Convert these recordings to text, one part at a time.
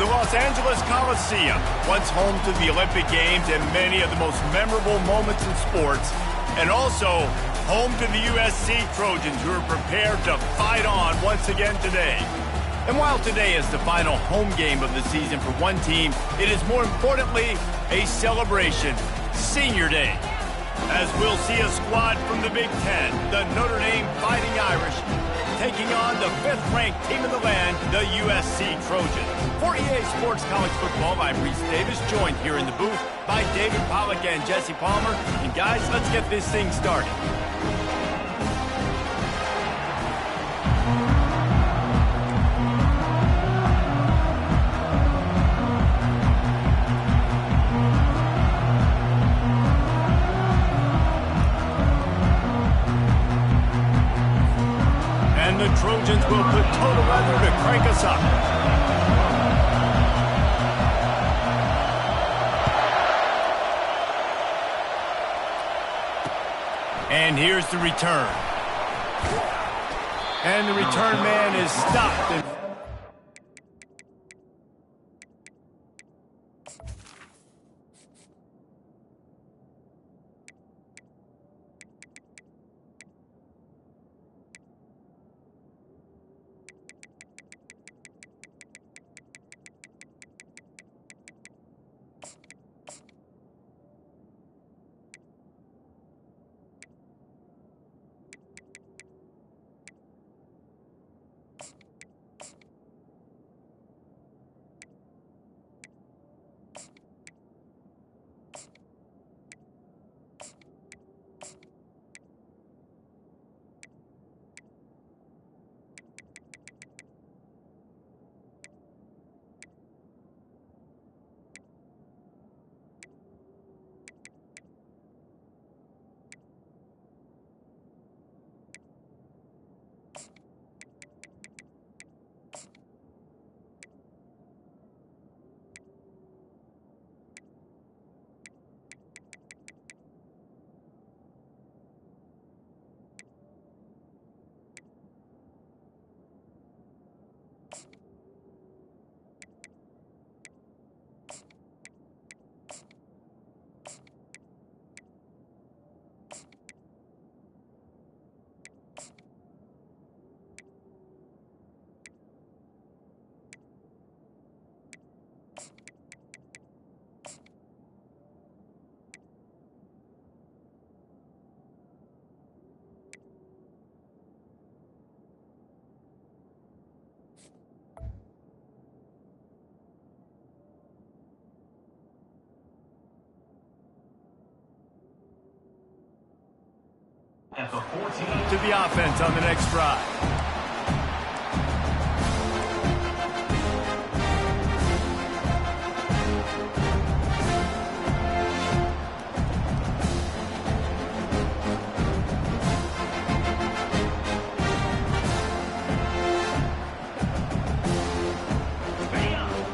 The Los Angeles Coliseum, once home to the Olympic Games and many of the most memorable moments in sports, and also home to the USC Trojans, who are prepared to fight on once again today. And while today is the final home game of the season for one team, it is more importantly a celebration, Senior Day. As we'll see a squad from the Big Ten, the Notre Dame Fighting Irish, taking on the 5th-ranked team in the land, the USC Trojans. For EA Sports College Football, I'm Reese Davis, joined here in the booth by David Pollack and Jesse Palmer. And guys, let's get this thing started. The Trojans will put total weather to crank us up. And here's the return. And the return man is stopped. To the offense on the next drive.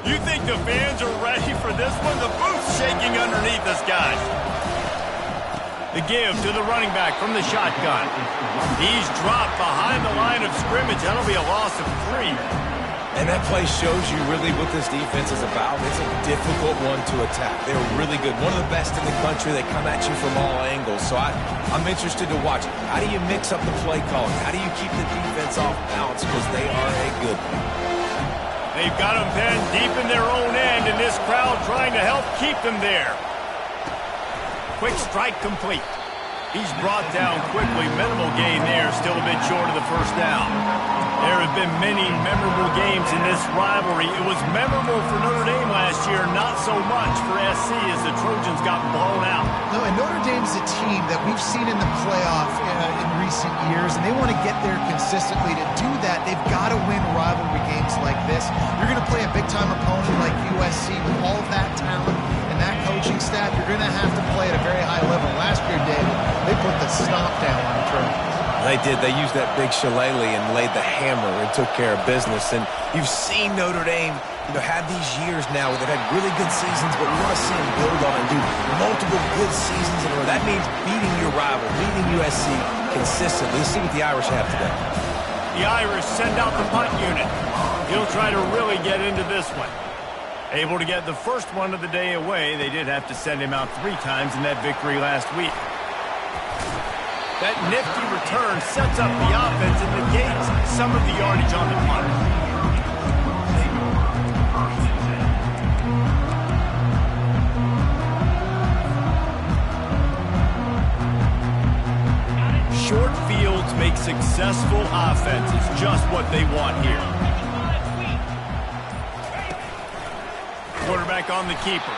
You think the fans are ready for this one? The booth's shaking underneath us, guys. The give to the running back from the shotgun. He's dropped behind the line of scrimmage. That'll be a loss of 3. And that play shows you really what this defense is about. It's a difficult one to attack. They're really good. One of the best in the country. They come at you from all angles. So I'm interested to watch. How do you mix up the play calling? How do you keep the defense off balance? Because they are a good one. They've got them penned deep in their own end, and this crowd trying to help keep them there. Quick strike complete. He's brought down quickly. Minimal gain there, still a bit short of the first down. There have been many memorable games in this rivalry. It was memorable for Notre Dame last year, not so much for SC as the Trojans got blown out. No, and Notre Dame's a team that we've seen in the playoff in recent years, and they want to get there consistently. To do that, they've got to win rivalry games like this. You're going to play a big-time opponent like USC with all of that talent and that coaching staff. You're going to have to play at a very high level. Last year, David, they put the stomp down on the Trojans. They did. They used that big shillelagh and laid the hammer and took care of business. And you've seen Notre Dame, have these years now where they've had really good seasons, but we want to see them build on and do multiple good seasons in a row. That means beating your rival, beating USC consistently. Let's see what the Irish have today. The Irish send out the punt unit. He'll try to really get into this one. Able to get the first one of the day away. They did have to send him out 3 times in that victory last week. That nifty return sets up the offense and negates some of the yardage on the punt. Short fields make successful offenses, just what they want here. Quarterback on the keeper.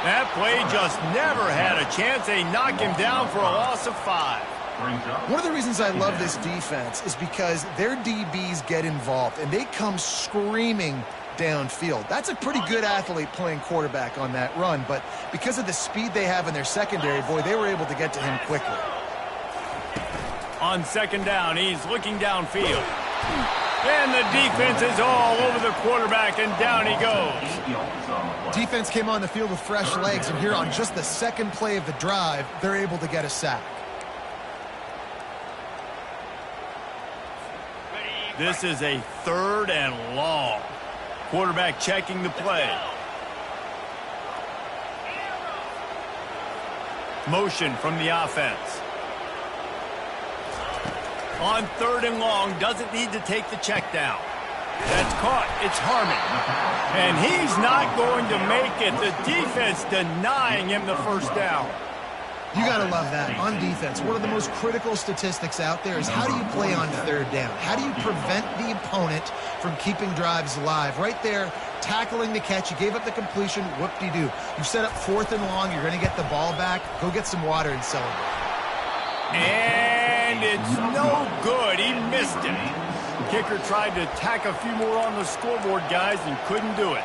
That play just never had a chance. They knock him down for a loss of 5. One of the reasons I love this defense is because their DBs get involved, and they come screaming downfield. That's a pretty good athlete playing quarterback on that run, but because of the speed they have in their secondary, boy, they were able to get to him quickly. On second down, he's looking downfield. And the defense is all over the quarterback, and down he goes. Defense came on the field with fresh legs, and here on just the second play of the drive, they're able to get a sack. This is a 3rd and long. Quarterback checking the play. Motion from the offense. On 3rd and long, doesn't need to take the check down. That's caught. It's Harmon. And he's not going to make it. The defense denying him the first down. You got to love that. On defense, one of the most critical statistics out there is how do you play on 3rd down? How do you prevent the opponent from keeping drives alive? Right there, tackling the catch. You gave up the completion. Whoop-de-doo. You set up 4th and long. You're going to get the ball back. Go get some water and celebrate. And it's no good. He missed it. Kicker tried to tack a few more on the scoreboard, guys, and couldn't do it.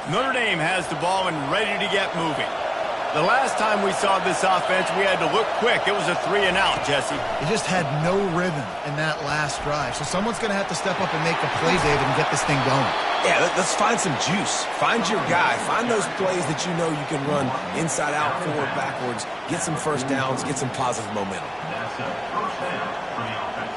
Notre Dame has the ball and ready to get moving. The last time we saw this offense, we had to look quick. It was a 3 and out, Jesse. They just had no rhythm in that last drive. So someone's going to have to step up and make a play, David, and get this thing going. Yeah, let's find some juice. Find your guy. Find those plays that you know you can run inside out, forward, backwards. Get some first downs. Get some positive momentum. That's a first down for the offense.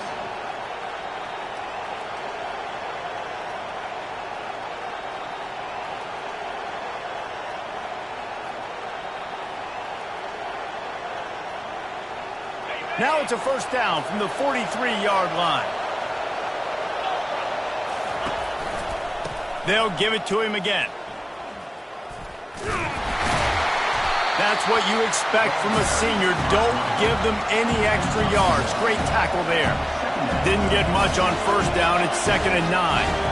Now it's a first down from the 43-yard line. They'll give it to him again. That's what you expect from a senior. Don't give them any extra yards. Great tackle there. Didn't get much on first down. It's 2nd and 9.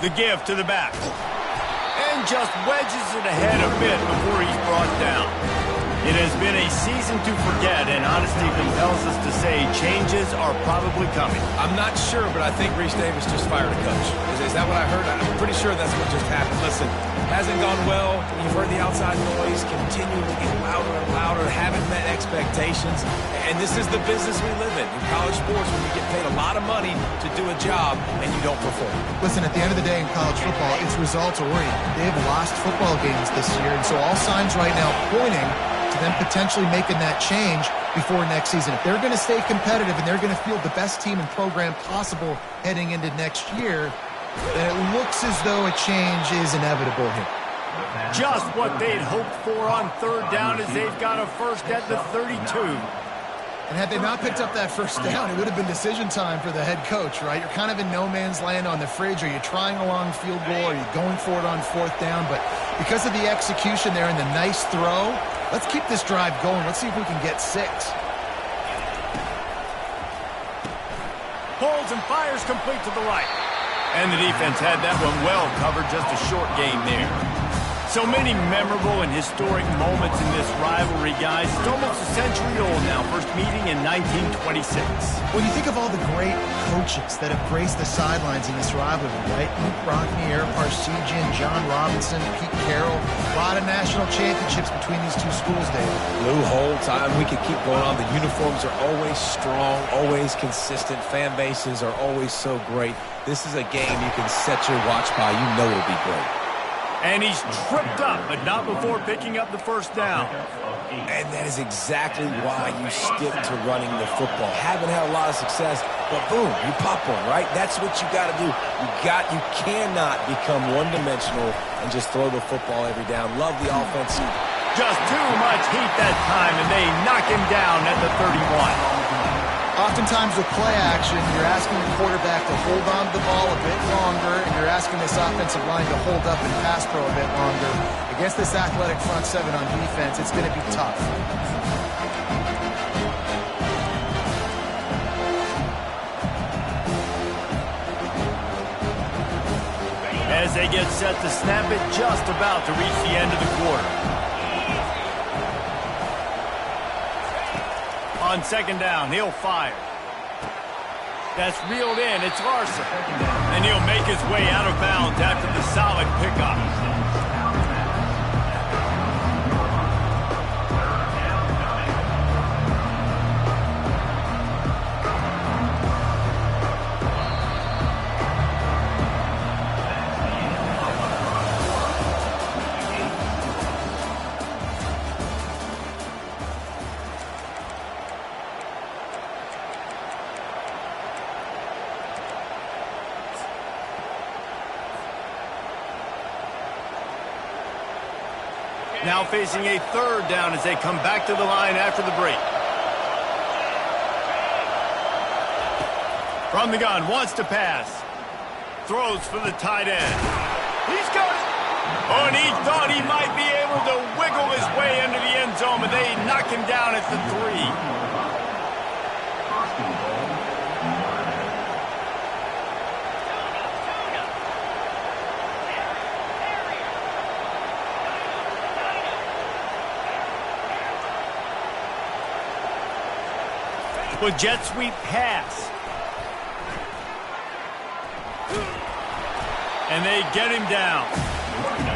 The give to the back. And just wedges it ahead a bit before he's brought down. It has been a season to forget, and honesty compels us to say changes are probably coming. I'm not sure, but I think Reese Davis just fired a coach. Is that what I heard? I'm pretty sure that's what just happened. Listen, hasn't gone well. You've heard the outside noise continuing to get louder and louder, haven't met expectations. And this is the business we live in college sports, when you get paid a lot of money to do a job and you don't perform. Listen, at the end of the day in college football, it's results oriented. They have lost football games this year, and so all signs right now pointing to them potentially making that change before next season. If they're going to stay competitive and they're going to field the best team and program possible heading into next year, then it looks as though a change is inevitable here. Just what they'd hoped for on 3rd down as they've got a first at the 32. And had they not picked up that first down, it would have been decision time for the head coach, right? You're kind of in no man's land on the fridge. Are you trying a long field goal? Are you going for it on 4th down? But because of the execution there and the nice throw, let's keep this drive going. Let's see if we can get 6. Holds and fires complete to the right. And the defense had that one well covered. Just a short game there. So many memorable and historic moments in this rivalry, guys. It's almost a century old now. First meeting in 1926. When you think of all the great coaches that have graced the sidelines in this rivalry, right? Luke Rockne, Eric Parseghian, John Robinson, Pete Carroll. A lot of national championships between these two schools, David. Lou Holtz, we could keep going on. The uniforms are always strong, always consistent. Fan bases are always so great. This is a game you can set your watch by. You know it'll be great. And he's tripped up, but not before picking up the first down. And that is exactly why you stick to running the football. Haven't had a lot of success, but boom, you pop one, right? That's what you got to do. You cannot become one-dimensional and just throw the football every down. Love the offense. Just too much heat that time, and they knock him down at the 31. Oftentimes with play action, you're asking the quarterback to hold on to the ball a bit longer, and you're asking this offensive line to hold up and pass pro a bit longer. Against this athletic front seven on defense, it's going to be tough. As they get set to snap it, just about to reach the end of the quarter. On second down, he'll fire. That's reeled in. It's Larson. And he'll make his way out of bounds after the solid pickup. Now facing a third down as they come back to the line after the break. From the gun, wants to pass. Throws for the tight end. He's got it. Oh, and he thought he might be able to wiggle his way into the end zone, but they knock him down at the 3. With jet sweep pass. And they get him down.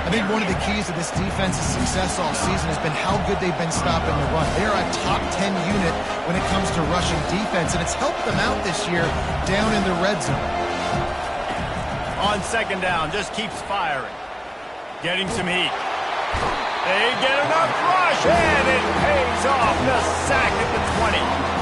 I think one of the keys to this defense's success all season has been how good they've been stopping the run. They are a top 10 unit when it comes to rushing defense, and it's helped them out this year down in the red zone. On second down, just keeps firing. Getting some heat. They get enough rush, and it pays off. The sack at the 20.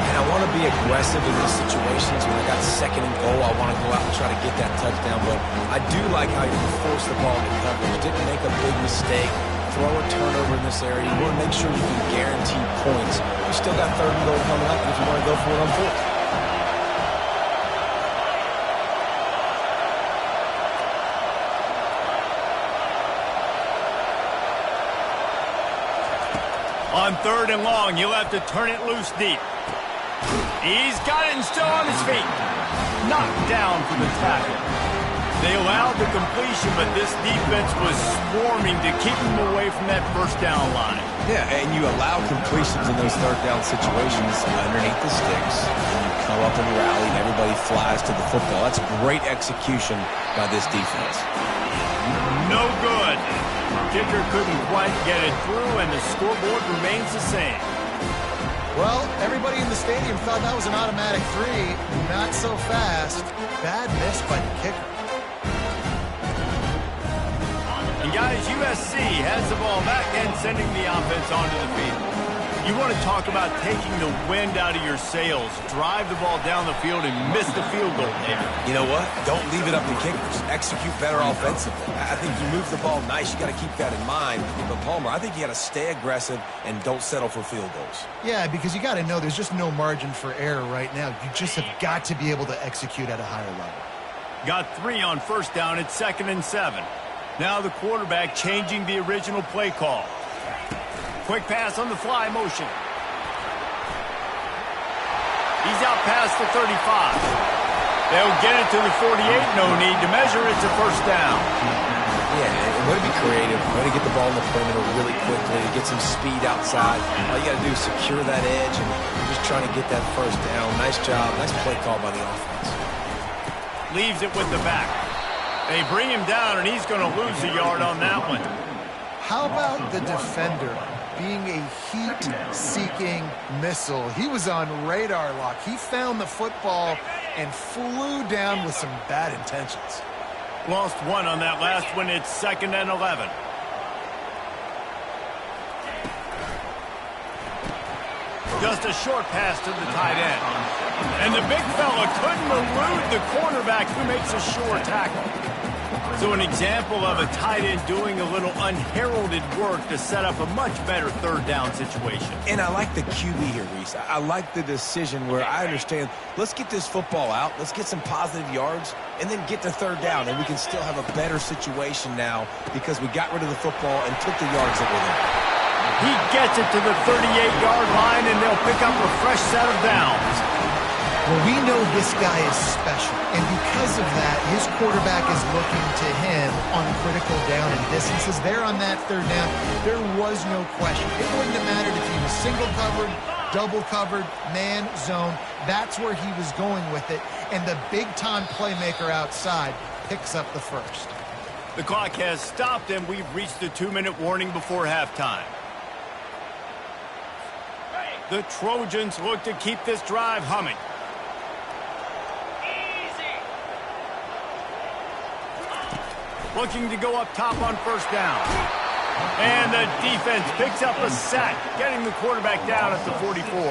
I want to be aggressive in these situations. When I got second and goal, I want to go out and try to get that touchdown. But I do like how you force the ball to coverage. Didn't make a big mistake. Throw a turnover in this area. You want to make sure you can guarantee points. You still got third and goal coming up if you want to go for it on fourth. On third and long, you'll have to turn it loose deep. He's got it and still on his feet. Knocked down for the tackle. They allowed the completion, but this defense was swarming to keep him away from that first down line. Yeah, and you allow completions in those third down situations underneath the sticks. You come up and rally, and everybody flies to the football. That's great execution by this defense. No good. Kicker couldn't quite get it through, and the scoreboard remains the same. Well, everybody in the stadium thought that was an automatic 3. Not so fast. Bad miss by the kicker. And guys, USC has the ball back and sending the offense onto the field. You want to talk about taking the wind out of your sails. Drive the ball down the field and miss the field goal there. You know what? Don't leave it up to kickers. Execute better offensively. I think you move the ball nice. You got to keep that in mind. But Palmer, I think you got to stay aggressive and don't settle for field goals. Yeah, because you got to know there's just no margin for error right now. You just have got to be able to execute at a higher level. Got 3 on first down at 2nd and 7. Now the quarterback changing the original play call. Quick pass on the fly motion. He's out past the 35. They'll get it to the 48. No need to measure. It's a first down. Yeah, and Way to be creative. Way to get the ball in the perimeter really quickly, get some speed outside. All you got to do is secure that edge, and you're just trying to get that first down. Nice job. Nice play call by the offense. Leaves it with the back. They bring him down, and he's going to lose a yard on that one. How about the defender being a heat-seeking missile? He was on radar lock. He found the football and flew down with some bad intentions. Lost one on that last one. It's 2nd and 11. Just a short pass to the tight end. And the big fella couldn't elude the cornerback who makes a sure tackle. So an example of a tight end doing a little unheralded work to set up a much better third down situation. And I like the QB here, Reese. I like the decision where I understand, let's get this football out, let's get some positive yards, and then get to third down, and we can still have a better situation now because we got rid of the football and took the yards that were there. He gets it to the 38-yard line, and they'll pick up a fresh set of downs. Well, we know this guy is special, and because of that, his quarterback is looking to him on critical down and distances. There on that third down, there was no question. It wouldn't have mattered if he was single covered, double covered, man, zone. That's where he was going with it, and the big-time playmaker outside picks up the first. The clock has stopped, and we've reached the 2-minute warning before halftime. The Trojans look to keep this drive humming. Looking to go up top on first down. And the defense picks up a sack, getting the quarterback down at the 44.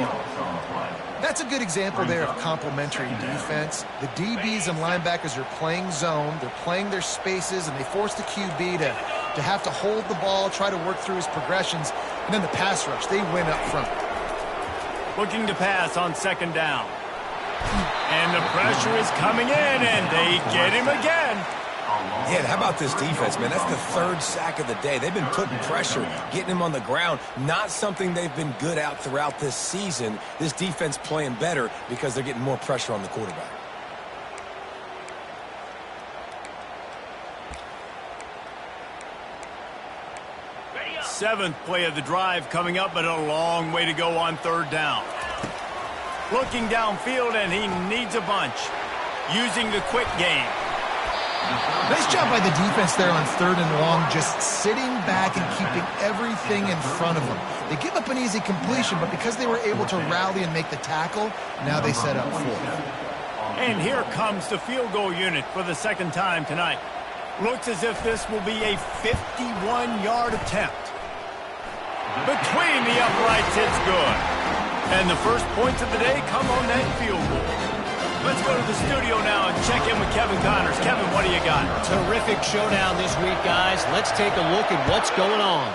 That's a good example there of complementary defense. The DBs and linebackers are playing zone, they're playing their spaces, and they force the QB to have to hold the ball, try to work through his progressions, and then the pass rush, they win up front. Looking to pass on 2nd down. And the pressure is coming in, and they get him again. Yeah, how about this defense, man? That's the 3rd sack of the day. They've been putting pressure, getting him on the ground. Not something they've been good at throughout this season. This defense playing better because they're getting more pressure on the quarterback. Seventh play of the drive coming up, but a long way to go on 3rd down. Looking downfield, and he needs a bunch. Using the quick game. Nice job by the defense there on 3rd and long, just sitting back and keeping everything in front of them. They give up an easy completion, but because they were able to rally and make the tackle, now they set up 4th. And here comes the field goal unit for the 2nd time tonight. Looks as if this will be a 51-yard attempt. Between the uprights, it's good. And the first points of the day come on that field goal. Let's go to the studio now and check in with Kevin Connors. Kevin, what do you got? Terrific showdown this week, guys. Let's take a look at what's going on.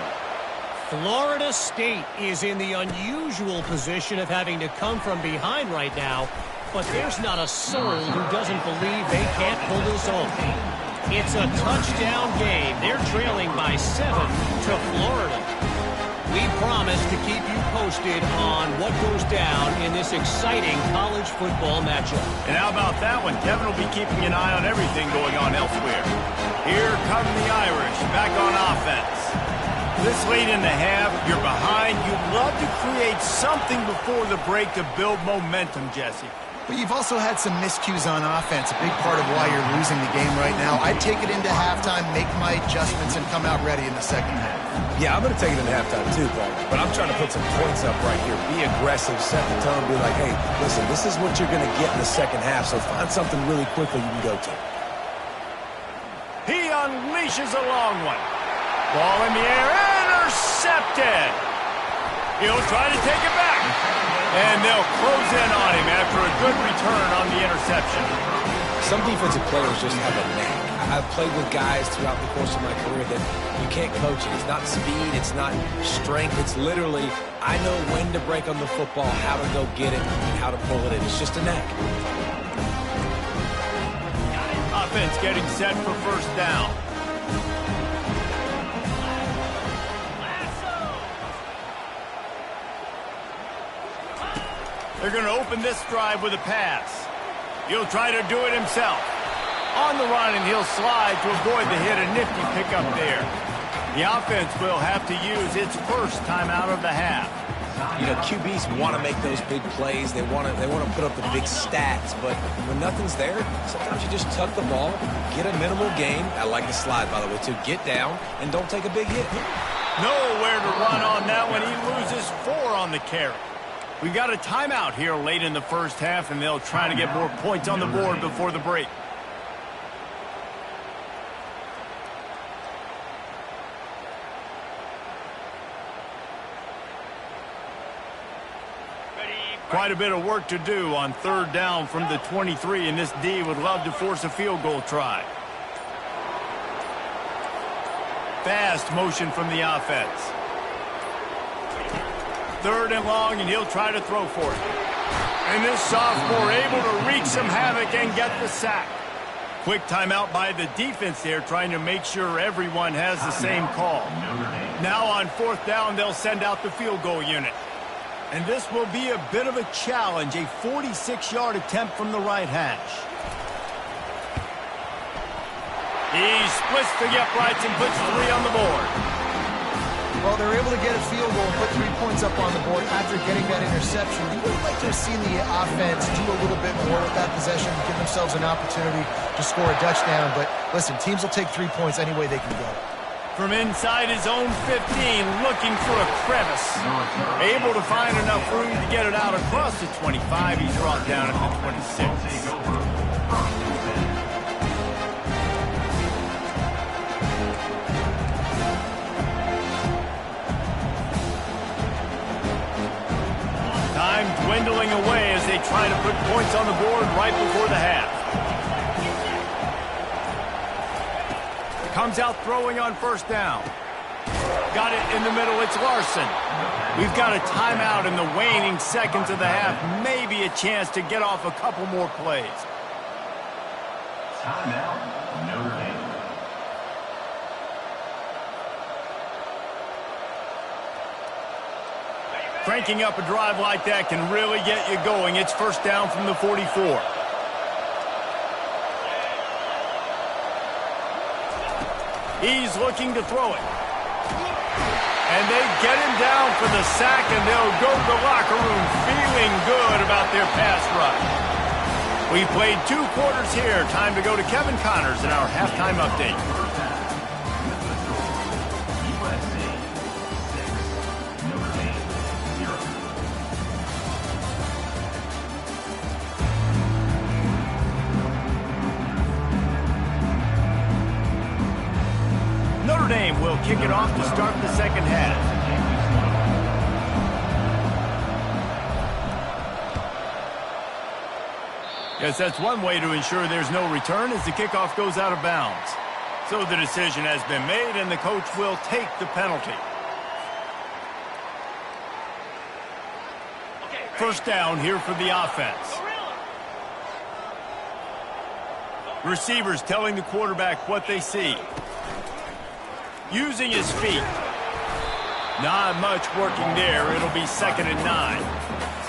Florida State is in the unusual position of having to come from behind right now, but there's not a soul who doesn't believe they can't pull this off. It's a touchdown game. They're trailing by 7 to Florida. We promise to keep you posted on what goes down in this exciting college football matchup. And how about that one? Kevin will be keeping an eye on everything going on elsewhere. Here come the Irish back on offense. This late in the half, you're behind. You'd love to create something before the break to build momentum, Jesse. But you've also had some miscues on offense, a big part of why you're losing the game right now. I'd take it into halftime, make my adjustments, and come out ready in the 2nd half. Yeah, I'm going to take it in halftime too, Paul. But I'm trying to put some points up right here. Be aggressive, set the tone, be like, hey, listen, this is what you're going to get in the 2nd half, so find something really quickly you can go to. He unleashes a long one. Ball in the air, intercepted. He'll try to take it back. And they'll close in on him after a good return on the interception. Some defensive players just have a knack. I've played with guys throughout the course of my career that you can't coach it. It's not speed, it's not strength. It's literally, I know when to break on the football, how to go get it, and how to pull it in. It's just a knack. Offense getting set for first down. They're going to open this drive with a pass. He'll try to do it himself. On the run, and he'll slide to avoid the hit. A nifty pickup there. The offense will have to use its first timeout of the half. You know, QBs want to make those big plays. They want to put up the big stats. But when nothing's there, sometimes you just tuck the ball, get a minimal gain. I like the slide, by the way, too. Get down and don't take a big hit. Nowhere to run on that one. He loses 4 on the carry. We got a timeout here late in the first half, and they'll try to get more points on the board before the break. Quite a bit of work to do on third down from the 23, and this D would love to force a field goal try. Fast motion from the offense. Third and long, and he'll try to throw for it. And this sophomore able to wreak some havoc and get the sack. Quick timeout by the defense there, trying to make sure everyone has the same call. Now on fourth down, they'll send out the field goal unit. And this will be a bit of a challenge, a 46-yard attempt from the right hash. He splits the uprights and puts 3 on the board. Well, they're able to get a field goal and put 3 points up on the board after getting that interception. You would like to have seen the offense do a little bit more with that possession, give themselves an opportunity to score a touchdown. But listen, teams will take 3 points any way they can go. From inside his own 15, looking for a crevice. Able to find enough room to get it out across the 25. He's brought down at the 26. Time dwindling away as they try to put points on the board right before the half. Comes out throwing on first down. Got it in the middle. It's Larson. We've got a timeout in the waning seconds of the half. Maybe a chance to get off a couple more plays. Timeout, Notre Dame. Cranking up a drive like that can really get you going. It's first down from the 44. He's looking to throw it. And they get him down for the sack, and they'll go to the locker room feeling good about their pass rush. We played 2 quarters here. Time to go to Kevin Connors in our halftime update. Notre Dame will kick it off to start the second half. Yes, that's one way to ensure there's no return as the kickoff goes out of bounds. So the decision has been made, and the coach will take the penalty. First down here for the offense. Receivers telling the quarterback what they see. Using his feet. Not much working there. It'll be 2nd and 9.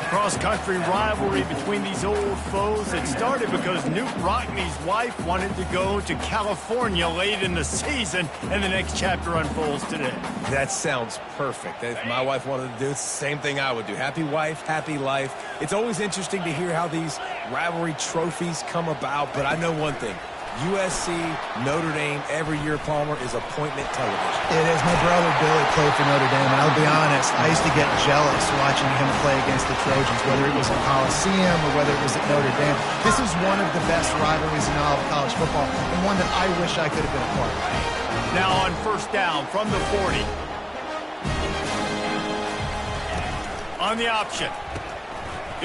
Cross-country rivalry between these old foes. It started because Newt Rockne's wife wanted to go to California late in the season, and the next chapter unfolds today. That sounds perfect. If my wife wanted to do it, it's the same thing I would do. Happy wife, happy life. It's always interesting to hear how these rivalry trophies come about, but I know one thing. USC, Notre Dame, every year, Palmer, is appointment television. It is. My brother Billy played for Notre Dame, and I'll be honest, I used to get jealous watching him play against the Trojans, whether it was at Coliseum or whether it was at Notre Dame. This is one of the best rivalries in all of college football, and one that I wish I could have been a part of. Now on first down from the 40. On the option.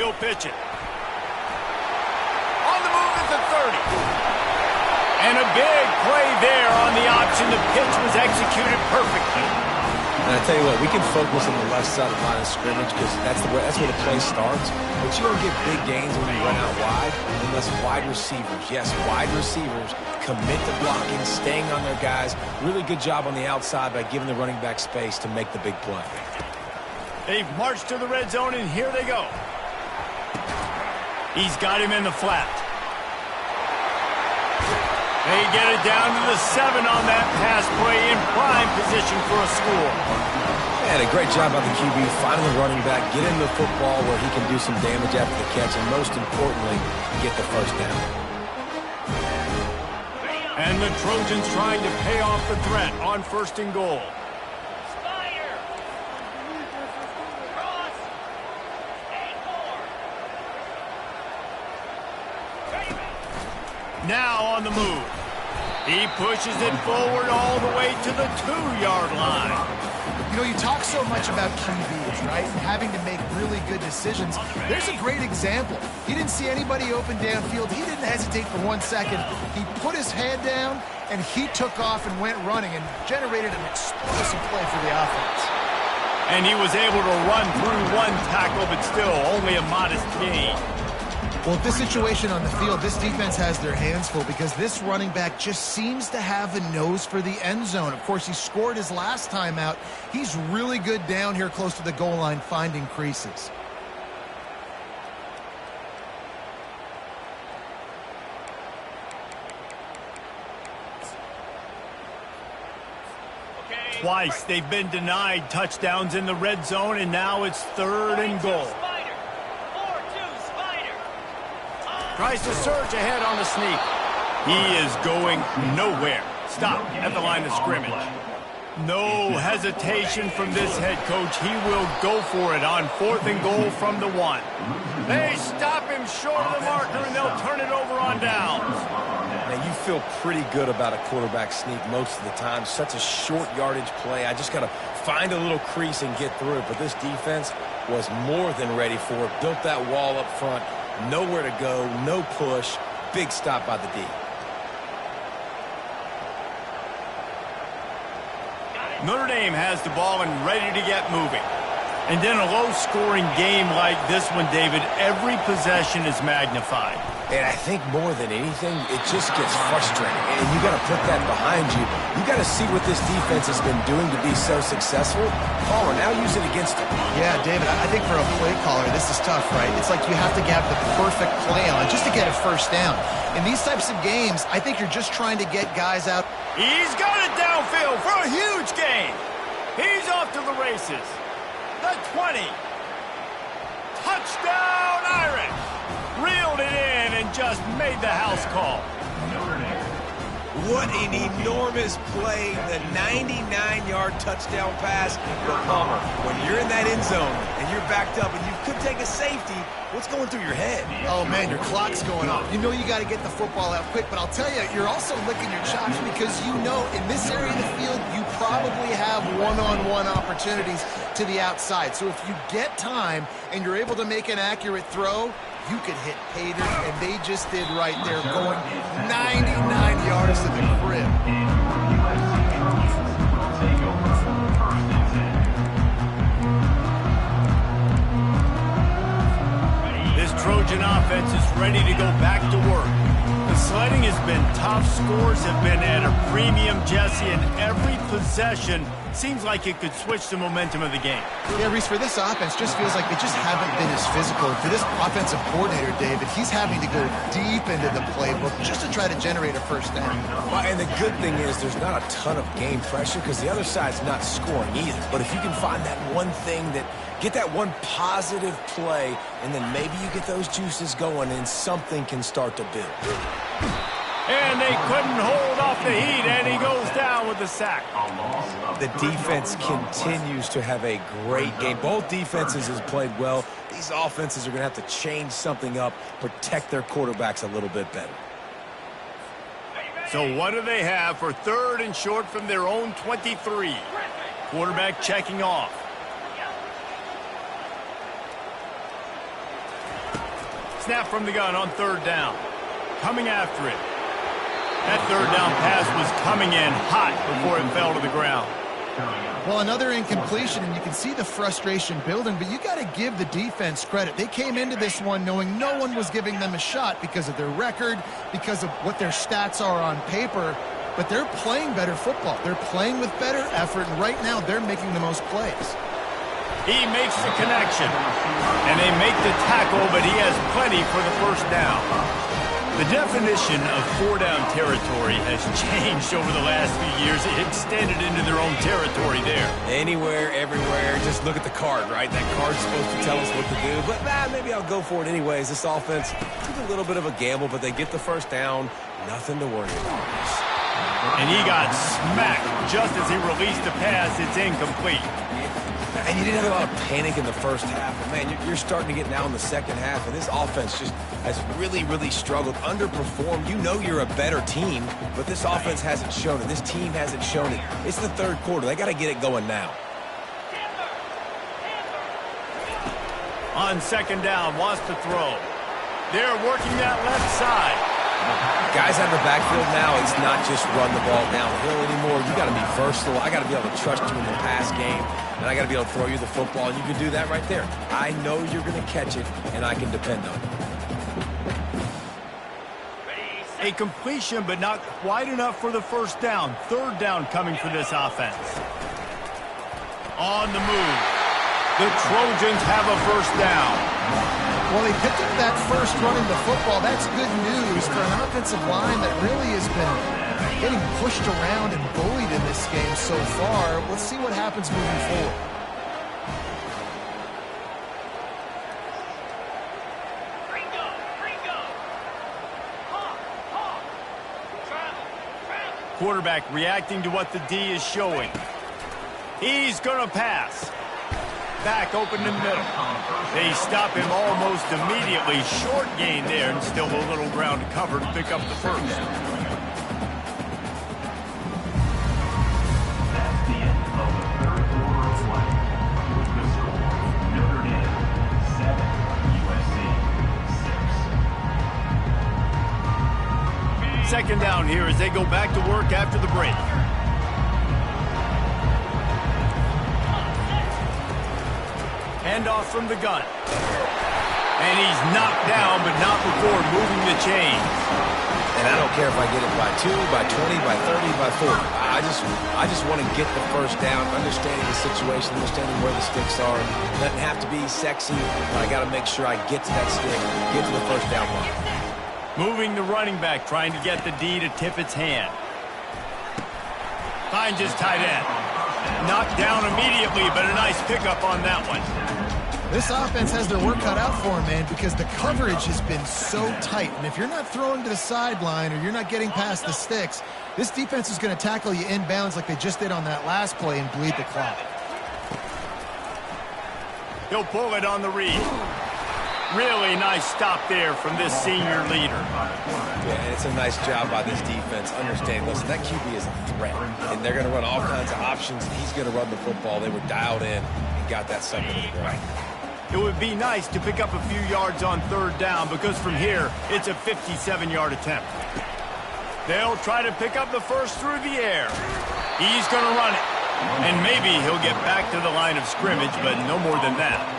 He'll pitch it. On the move at the 30. And a big play there on the option. The pitch was executed perfectly. And I tell you what, we can focus on the left side of the line of scrimmage because that's where the play starts. But you don't get big gains when you run out wide unless wide receivers, yes, wide receivers, commit to blocking, staying on their guys. Really good job on the outside by giving the running back space to make the big play. They've marched to the red zone, and here they go. He's got him in the flat. They get it down to the 7 on that pass play, in prime position for a score. And a great job by the QB, finding the running back, getting the football where he can do some damage after the catch, and most importantly, get the first down. And the Trojans trying to pay off the threat on 1st and goal. Now on the move. He pushes it forward all the way to the 2-yard line. You know, you talk so much about QBs, right? And having to make really good decisions. There's a great example. He didn't see anybody open downfield. He didn't hesitate for 1 second. He put his head down, and he took off and went running and generated an explosive play for the offense. And he was able to run through 1 tackle, but still only a modest gain. Well, at this situation on the field, this defense has their hands full because this running back just seems to have a nose for the end zone. Of course, he scored his last time out. He's really good down here close to the goal line, finding creases. Twice they've been denied touchdowns in the red zone, and now it's 3rd and goal. Tries to surge ahead on the sneak. He is going nowhere. Stop at the line of scrimmage. No hesitation from this head coach. He will go for it on 4th and goal from the 1. They stop him short of the marker, and they'll turn it over on downs. Now, you feel pretty good about a quarterback sneak most of the time. Such a short yardage play. I just got to find a little crease and get through it. But this defense was more than ready for it. Built that wall up front. Nowhere to go, no push. Big stop by the D. Notre Dame has the ball and ready to get moving. And in a low-scoring game like this one, David, every possession is magnified. And I think more than anything, it just gets frustrating. And you got to put that behind you. You got to see what this defense has been doing to be so successful. Palmer, now use it against him. Yeah, David, I think for a play caller, this is tough, right? It's like you have to have the perfect play on just to get a first down. In these types of games, I think you're just trying to get guys out. He's got it downfield for a huge gain. He's off to the races. The 20. Touchdown, Irish. Reeled it in and just made the house call. What an enormous play, the 99-yard touchdown pass. But Palmer, when you're in that end zone and you're backed up and you could take a safety, what's going through your head? Oh, man, your clock's going off. You know you got to get the football out quick, but I'll tell you, you're also licking your chops because you know in this area of the field, you probably have one-on-one opportunities to the outside. So if you get time and you're able to make an accurate throw, you could hit pay dirt, and they just did right there, going 99 yards to the crib. This Trojan offense is ready to go back to work. The sledding has been tough. Scores have been at a premium, Jesse, and every possession seems like it could switch the momentum of the game. Yeah, Reese, for this offense, just feels like they just haven't been as physical. For this offensive coordinator, David, he's having to go deep into the playbook just to try to generate a first down. Well, and the good thing is there's not a ton of game pressure because the other side's not scoring either. But if you can find that one thing that get that one positive play, and then maybe you get those juices going and something can start to build. And they couldn't hold off the heat, and he goes down with the sack. The defense continues to have a great game. Both defenses have played well. These offenses are going to have to change something up, protect their quarterbacks a little bit better. So what do they have for 3rd and short from their own 23? Quarterback checking off. Snap from the gun on 3rd down. Coming after it. That 3rd down pass was coming in hot before it fell to the ground. Well, another incompletion, and you can see the frustration building, but you got to give the defense credit. They came into this one knowing no one was giving them a shot because of their record, because of what their stats are on paper, but they're playing better football. They're playing with better effort, and right now they're making the most plays. He makes the connection, and they make the tackle, but he has plenty for the first down. The definition of four-down territory has changed over the last few years. It extended into their own territory there. Anywhere, everywhere, just look at the card, right? That card's supposed to tell us what to do, but maybe I'll go for it anyways. This offense is a little bit of a gamble, but they get the first down. Nothing to worry about. And he got smacked just as he released the pass. It's incomplete. And you didn't have a lot of panic in the first half. But man, you're starting to get now in the second half, and this offense just has really, really struggled, underperformed. You know you're a better team, but this offense hasn't shown it. This team hasn't shown it. It's the third quarter. They got to get it going now. On second down, wants to throw. They're working that left side. Guys out of the backfield now, it's not just run the ball downhill anymore. You got to be versatile. I got to be able to trust you in the pass game, and I got to be able to throw you the football, and you can do that right there. I know you're going to catch it, and I can depend on it. A completion, but not quite enough for the first down. Third down coming for this offense. On the move. The Trojans have a first down. Well, he picked up that first running the football. That's good news for an offensive line that really has been getting pushed around and bullied in this game so far. Let's see what happens moving forward. Quarterback reacting to what the D is showing. He's going to pass. Back open in the middle. They stop him almost immediately. Short gain there, and still a little ground to cover to pick up the first. That's the end of the third quarter of play. The score, Notre Dame 7, USC 6. Second down here as they go back to work after the break. Handoff from the gun. And he's knocked down, but not before moving the chains. And I don't care if I get it by 2, by 20, by 30, by 40. I just want to get the first down, understanding the situation, understanding where the sticks are. It doesn't have to be sexy, but I got to make sure I get to that stick, get to the first down line. Moving the running back, trying to get the D to tip its hand. Finds his tight end. Knocked down immediately, but a nice pickup on that one. This offense has their work cut out for them, man, because the coverage has been so tight. And if you're not throwing to the sideline or you're not getting past the sticks, this defense is going to tackle you inbounds like they just did on that last play and bleed the clock. He'll pull it on the read. Really nice stop there from this senior leader. Yeah, and it's a nice job by this defense. Understand, listen, that QB is a threat, and they're going to run all kinds of options, and he's going to run the football. They were dialed in and got that sucker to the ground. It would be nice to pick up a few yards on third down because from here, it's a 57-yard attempt. They'll try to pick up the first through the air. He's going to run it. And maybe he'll get back to the line of scrimmage, but no more than that.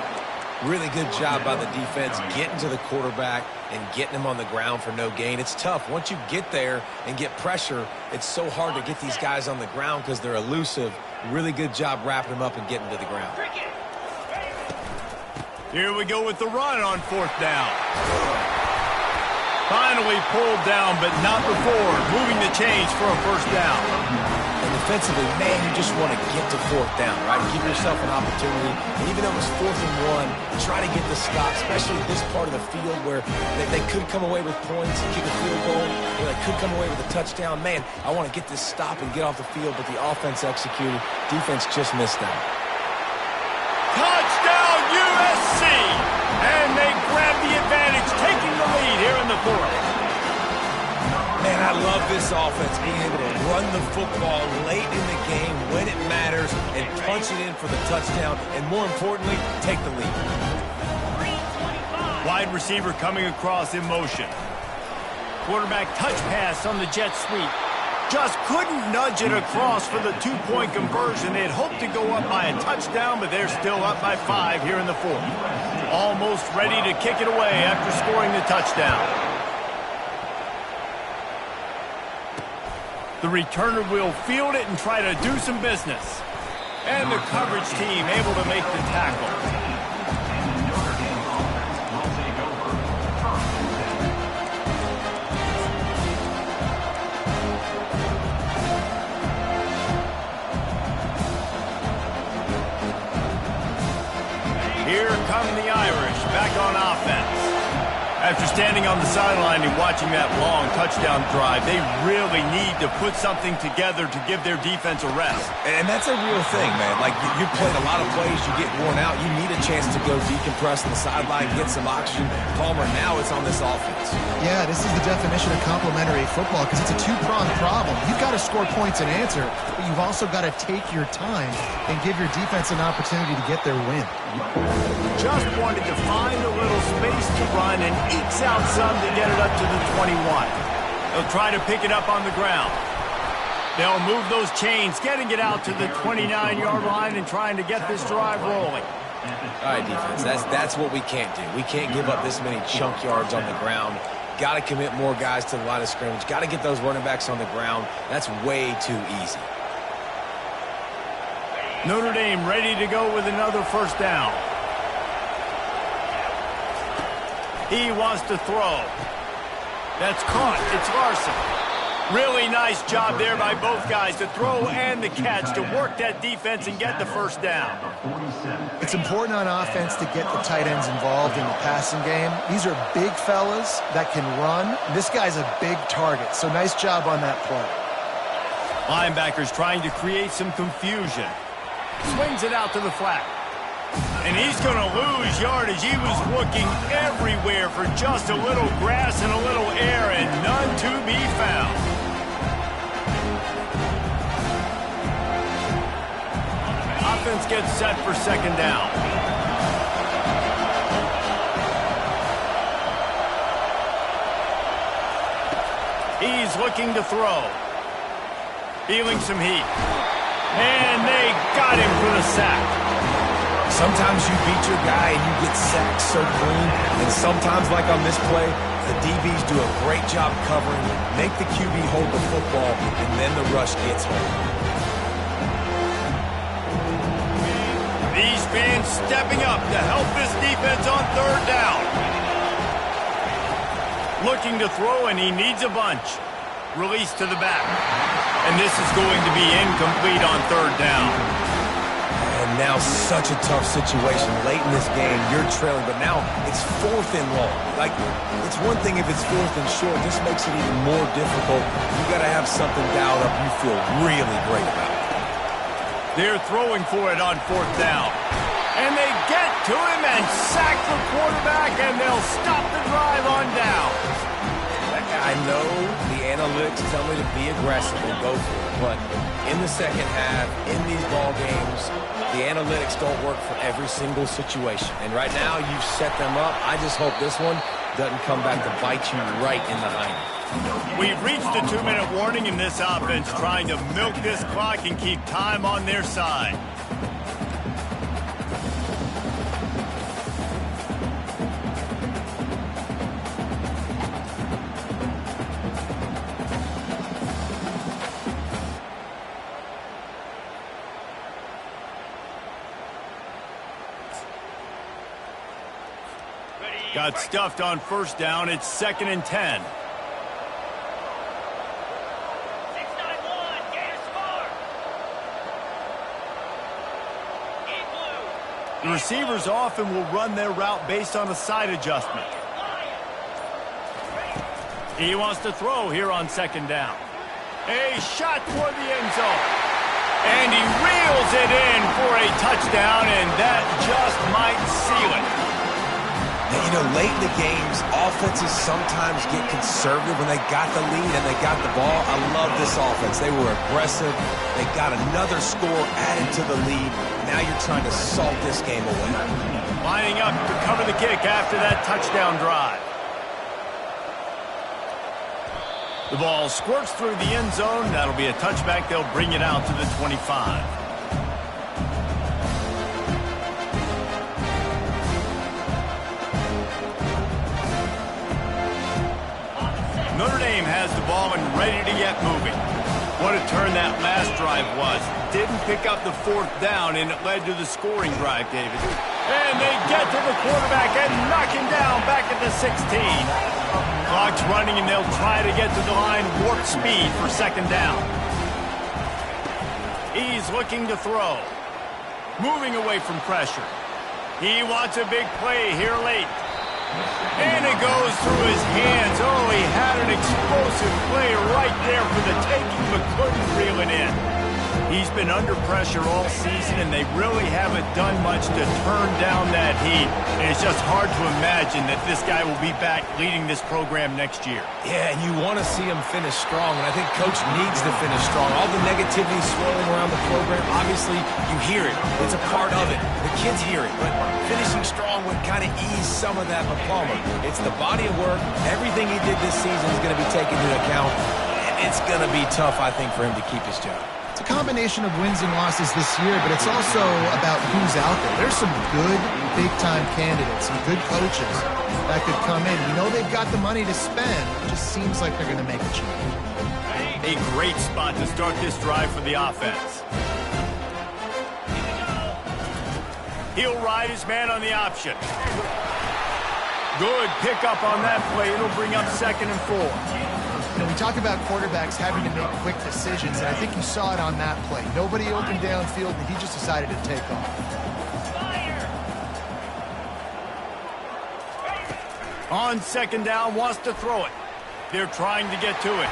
Really good job by the defense getting to the quarterback and getting him on the ground for no gain. It's tough. Once you get there and get pressure, it's so hard to get these guys on the ground because they're elusive. Really good job wrapping them up and getting to the ground. Here we go with the run on fourth down. Finally pulled down, but not before. Moving the chains for a first down. And defensively, man, you just want to get to fourth down, right? Give yourself an opportunity. And even though it was 4th and 1, try to get the stop, especially this part of the field where they could come away with points and kick a field goal, or they could come away with a touchdown. Man, I want to get this stop and get off the field, but the offense executed. Defense just missed out. Touchdown, USC! And they grab the advantage, taking the lead here in the fourth. Man, I love this offense being able to run the football late in the game when it matters and punch it in for the touchdown, and more importantly, take the lead. Wide receiver coming across in motion. Quarterback touch pass on the jet sweep. Just couldn't nudge it across for the two-point conversion. They had hoped to go up by a touchdown, but they're still up by 5 here in the fourth. Almost ready to kick it away after scoring the touchdown. The returner will field it and try to do some business. And the coverage team able to make the tackle. Here come the Irish back on offense. After standing on the sideline and watching that long touchdown drive, they really need to put something together to give their defense a rest. And that's a real thing, man. Like, you played a lot of plays, you get worn out. You need a chance to go decompress on the sideline, get some oxygen. Palmer, now it's on this offense. Yeah, this is the definition of complementary football because it's a two-pronged problem. You've got to score points and answer, but you've also got to take your time and give your defense an opportunity to get their win. Just wanted to find a little space to run and ekes out some to get it up to the 21. They'll try to pick it up on the ground. They'll move those chains, getting it out to the 29-yard line and trying to get this drive rolling. All right, defense, that's what we can't do. We can't give up this many chunk yards on the ground. Got to commit more guys to the line of scrimmage. Got to get those running backs on the ground. That's way too easy. Notre Dame ready to go with another first down. He wants to throw. That's caught. It's Larson. Really nice job there by both guys to throw and the catch to work that defense and get the first down. It's important on offense to get the tight ends involved in the passing game. These are big fellas that can run. This guy's a big target, so nice job on that play. Linebackers trying to create some confusion. Swings it out to the flat. And he's going to lose yardage. He was looking everywhere for just a little grass and a little air, and none to be found. Offense gets set for second down. He's looking to throw. Feeling some heat. And they got him for the sack. Sometimes you beat your guy and you get sacked so clean, and sometimes, like on this play, the DBs do a great job covering, make the QB hold the football, and then the rush gets home. These fans stepping up to help this defense on third down. Looking to throw, and he needs a bunch. Release to the back. And this is going to be incomplete on third down. And now such a tough situation. Late in this game, you're trailing, but now it's fourth and long. Like, it's one thing if it's fourth and short. This makes it even more difficult. You got to have something dialed up you feel really great about. They're throwing for it on fourth down. And they get to him and sack the quarterback, and they'll stop the drive on down. I know the analytics tell me to be aggressive and go for it, but in the second half, in these ball games, the analytics don't work for every single situation. And right now, you've set them up. I just hope this one doesn't come back to bite you right in the hind. We've reached a 2-minute warning in this offense, trying to milk this clock and keep time on their side. Got stuffed on first down. It's 2nd and 10. The receivers often will run their route based on a side adjustment. He wants to throw here on 2nd down. A shot toward the end zone. And he reels it in for a touchdown, and that just might seal it. Now, you know, late in the games, offenses sometimes get conservative when they got the lead and they got the ball. I love this offense. They were aggressive. They got another score added to the lead. Now you're trying to salt this game away. Lining up to cover the kick after that touchdown drive. The ball squirts through the end zone. That'll be a touchback. They'll bring it out to the 25. Notre Dame has the ball and ready to get moving. What a turn that last drive was. Didn't pick up the 4th down, and it led to the scoring drive, David. And they get to the quarterback and knock him down back at the 16. Clock's running, and they'll try to get to the line warp speed for 2nd down. He's looking to throw. Moving away from pressure. He wants a big play here late. And it goes through his hands. Oh, he had an explosive play right there for the taking, but couldn't reel it in. He's been under pressure all season, and they really haven't done much to turn down that heat. And it's just hard to imagine that this guy will be back leading this program next year. Yeah, and you want to see him finish strong, and I think Coach needs to finish strong. All the negativity swirling around the program, obviously, you hear it. It's a part of it. The kids hear it, but finishing strong would kind of ease some of that with Palmer. It's the body of work. Everything he did this season is going to be taken into account, and it's going to be tough, I think, for him to keep his job. It's a combination of wins and losses this year, but it's also about who's out there. There's some good big-time candidates, some good coaches that could come in. You know they've got the money to spend. It just seems like they're going to make a change. A great spot to start this drive for the offense. He'll ride his man on the option. Good pickup on that play. It'll bring up 2nd and 4. You know, we talk about quarterbacks having to make quick decisions, and I think you saw it on that play. Nobody open downfield, and he just decided to take off. On 2nd down, wants to throw it. They're trying to get to it.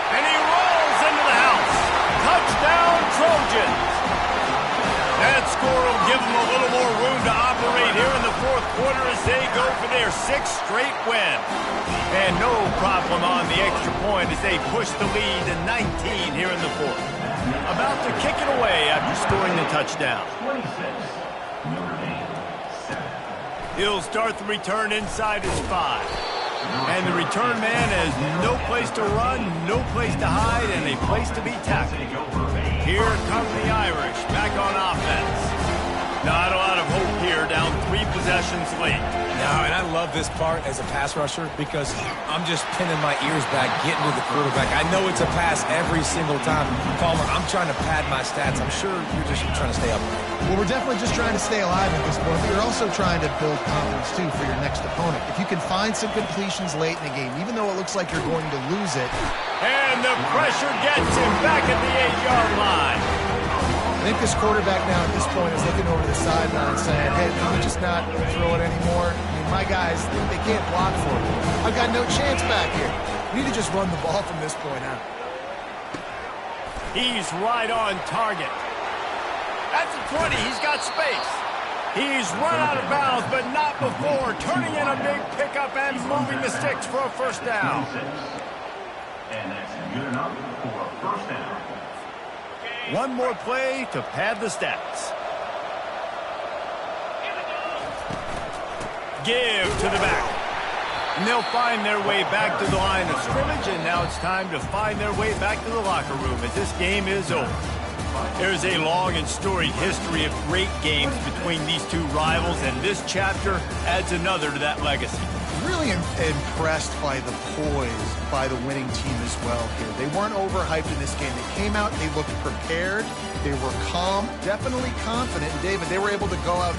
And he rolls into the house. Touchdown, Trojans. That score will give them a little more room to operate here in the 4th quarter as they go for their 6th straight win. And no problem on the extra point as they push the lead to 19 here in the 4th. About to kick it away after scoring the touchdown. He'll start the return inside his 5. And the return man has no place to run, no place to hide, and a place to be tackled. Here come the Irish back on offense. Not a lot of hope here, down 3 possessions late. No, and I love this part as a pass rusher because I'm just pinning my ears back, getting to the quarterback. I know it's a pass every single time. Palmer, I'm trying to pad my stats. I'm sure you're just trying to stay up. Well, we're definitely just trying to stay alive at this point, but you're also trying to build confidence, too, for your next opponent. If you can find some completions late in the game, even though it looks like you're going to lose it. And the pressure gets him back at the 8-yard line. I think this quarterback now at this point is looking over the sideline saying, hey, can we just not throw it anymore? I mean, my guys, they can't block for me. I've got no chance back here. We need to just run the ball from this point out. He's right on target. At the 20, he's got space. He's run out of bounds, but not before turning in a big pickup and moving the sticks for a 1st down. And that's good enough for a 1st down. One more play to pad the stats. Give to the back. And they'll find their way back to the line of scrimmage, and now it's time to find their way back to the locker room as this game is over. There's a long and storied history of great games between these two rivals, and this chapter adds another to that legacy. Really impressed by the poise by the winning team as well here. They weren't overhyped in this game. They came out, they looked prepared, they were calm, definitely confident. And David, they were able to go out